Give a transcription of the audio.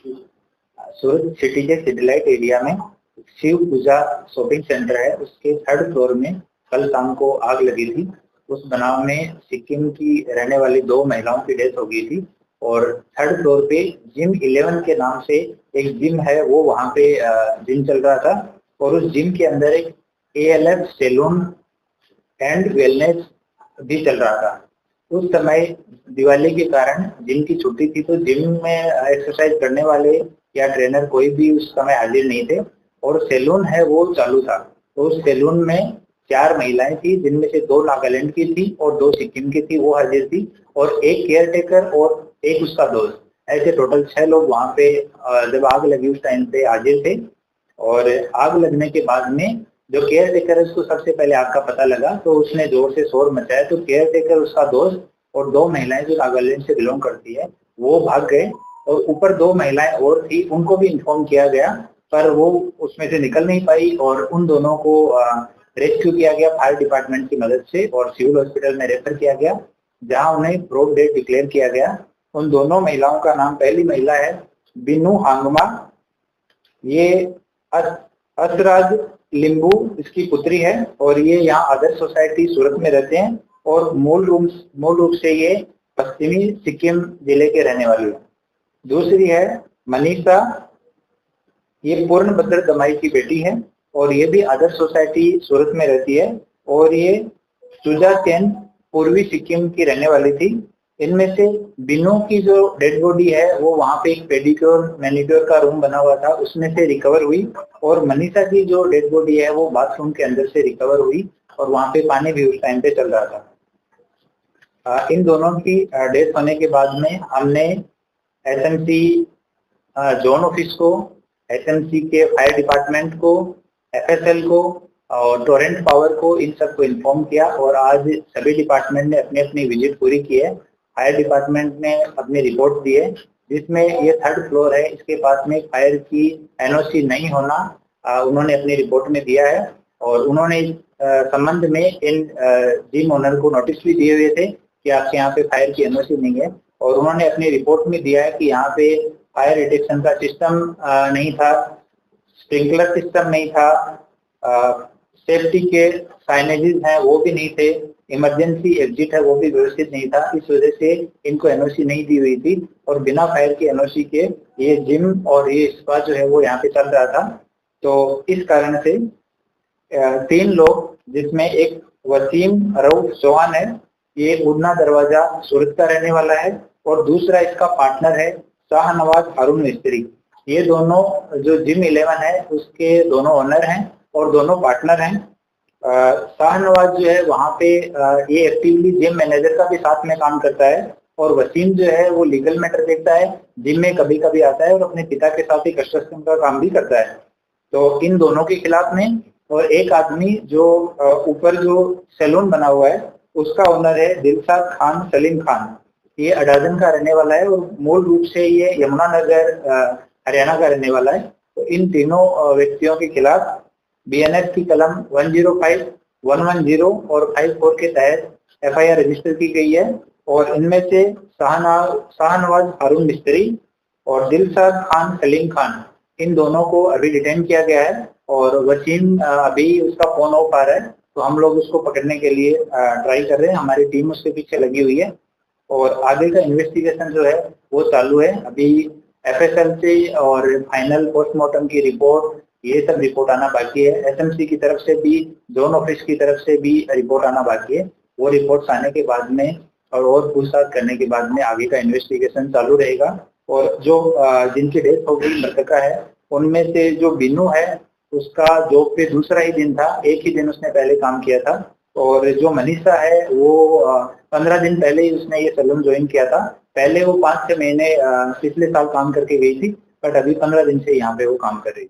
सूरत city के Citylight area में शिव पूजा shopping centre है, उसके 3rd फ्लोर में कल शाम को आग लगी थी। उस बनाव में सिक्किम की रहने वाली 2 महिलाओं की डेथ हो गई थी और 3rd फ्लोर पे जिम 11 के नाम से एक जिम है, वो वहाँ पे जिम चल रहा था और उस जिम के अंदर एक ALF सैलून एंड वेलनेस भी चल रहा था। उस समय दिवाली के कारण जिम की छुट्टी थी, तो जिम में एक्सरसाइज करने वाले या ट्रेनर कोई भी उस समय हाजिर नहीं थे और सैलून है वो चालू था। तो उस सैलून में 4 महिलाएं थी, जिनमें से 2 नागालैंड की थी और 2 सिक्किम की थी, वो हाजिर थी और एक केयरटेकर और एक उसका दोस्त, ऐसे टोटल 6 लोग वहाँ पे जब आग लगी उस टाइम पे हाजिर थे। और आग लगने के बाद में जो केयर टेकर है उसको सबसे पहले आग का पता लगा, तो उसने जोर से शोर मचाया, तो केयर टेकर, उसका दोस्त और 2 महिलाएं जो नागालैंड से बिलोंग करती है वो भाग गए और ऊपर 2 महिलाएं और थी, उनको भी इन्फॉर्म किया गया पर वो उसमें से निकल नहीं पाई और उन दोनों को रेस्क्यू किया गया फायर डिपार्टमेंट की मदद से और सिविल हॉस्पिटल में रेफर किया गया, जहां उन्हें ब्रोड डेड डिक्लेयर किया गया। उन दोनों महिलाओं का नाम, पहली महिला है बिनू हांगमा, ये असराज लिंबू इसकी पुत्री है और ये यहाँ आदर्श सोसाइटी सूरत में रहते हैं और मूल रूप से ये पश्चिमी सिक्किम जिले के रहने वाले हैं। दूसरी है मनीषा, ये पूर्णभद्र दमाई की बेटी है और ये भी आदर्श सोसाइटी सूरत में रहती है और ये सुजा सेन पूर्वी सिक्किम की रहने वाली थी। इनमें से बिनू की जो डेड बॉडी है वो वहाँ पे एक पेडिक्योर मैनिक्योर का रूम बना हुआ था, उसमें से रिकवर हुई और मनीषा की जो डेड बॉडी है वो बाथरूम के अंदर से रिकवर हुई और वहाँ पे पानी भी उस टाइम पे चल रहा था। इन दोनों की डेथ होने के बाद में हमने SMC जोन ऑफिस को, SMC के फायर डिपार्टमेंट को, FSL को और टोरेंट पावर को, इन सबको इन्फॉर्म किया और आज सभी डिपार्टमेंट ने अपनी अपनी विजिट पूरी की है। फायर डिपार्टमेंट ने अपनी रिपोर्ट दी है, जिसमें ये 3rd फ्लोर है, इसके पास में फायर की NOC नहीं होना उन्होंने अपनी रिपोर्ट में दिया है और उन्होंने संबंध में इन जिम ओनर को नोटिस भी दिए हुए थे कि आपके यहाँ पे फायर की NOC नहीं है और उन्होंने अपनी रिपोर्ट में दिया है कि यहाँ पे फायर डिटेक्शन का सिस्टम नहीं था, स्प्रिंकलर सिस्टम नहीं था, सेफ्टी के साइनेजेस हैं वो भी नहीं थे, इमरजेंसी एग्जिट है वो भी व्यवस्थित नहीं था, इस वजह से इनको NOC नहीं दी हुई थी और बिना फायर की NOC के ये जिम और ये स्पा जो है वो यहाँ पे चल रहा था। तो इस कारण से 3 लोग, जिसमें एक वसीम रऊफ चौहान है, ये उड़ना दरवाजा सूरत का रहने वाला है और दूसरा इसका पार्टनर है शाहनवाज हारून मिस्त्री। ये दोनों जो जिम 11 है उसके दोनों ओनर हैं और दोनों पार्टनर हैं। शाहनवाज जो है वहाँ पे ये एक्टिवली जिम मैनेजर का भी साथ में काम करता है और वसीम जो है वो लीगल मैटर देखता है, जिम में कभी कभी आता है और अपने पिता के साथ ही कंस्ट्रक्शन का काम भी करता है। तो इन दोनों के खिलाफ में, और एक आदमी जो ऊपर जो सैलून बना हुआ है उसका ओनर है दिलशाद खान सलीम खान, ये अडाजन का रहने वाला है और मूल रूप से ये यमुनानगर हरियाणा का रहने वाला है। तो इन तीनों व्यक्तियों के खिलाफ BNS की कलम 105, 110 और 54 के तहत FIR रजिस्टर की गई है और इनमें से शाहनवाज हारून मिस्त्री और दिलशाद खान सलीम खान, इन दोनों को अभी डिटेन किया गया है और वसीम अभी उसका फोन ऑफ आ रहा है, तो हम लोग उसको पकड़ने के लिए ट्राई कर रहे हैं, हमारी टीम उसके पीछे लगी हुई है और आगे का इन्वेस्टिगेशन जो है वो चालू है। अभी FSL से और फाइनल पोस्टमार्टम की रिपोर्ट, ये सब रिपोर्ट आना बाकी है। SMC की तरफ से भी, जोन ऑफिस की तरफ से भी रिपोर्ट आना बाकी है। वो रिपोर्ट्स आने के बाद में और पूछताछ करने के बाद में आगे का इन्वेस्टिगेशन चालू रहेगा और जो जिनकी डेथ हो गई मृतका है, उनमें से जो बिनू है उसका जॉब पे दूसरा ही दिन था, एक ही दिन उसने पहले काम किया था और जो मनीषा है वो 15 दिन पहले ही उसने ये सैलून ज्वाइन किया था। पहले वो 5-6 महीने पिछले साल काम करके गई थी, बट अभी 15 दिन से यहाँ पे वो काम कर रही थी।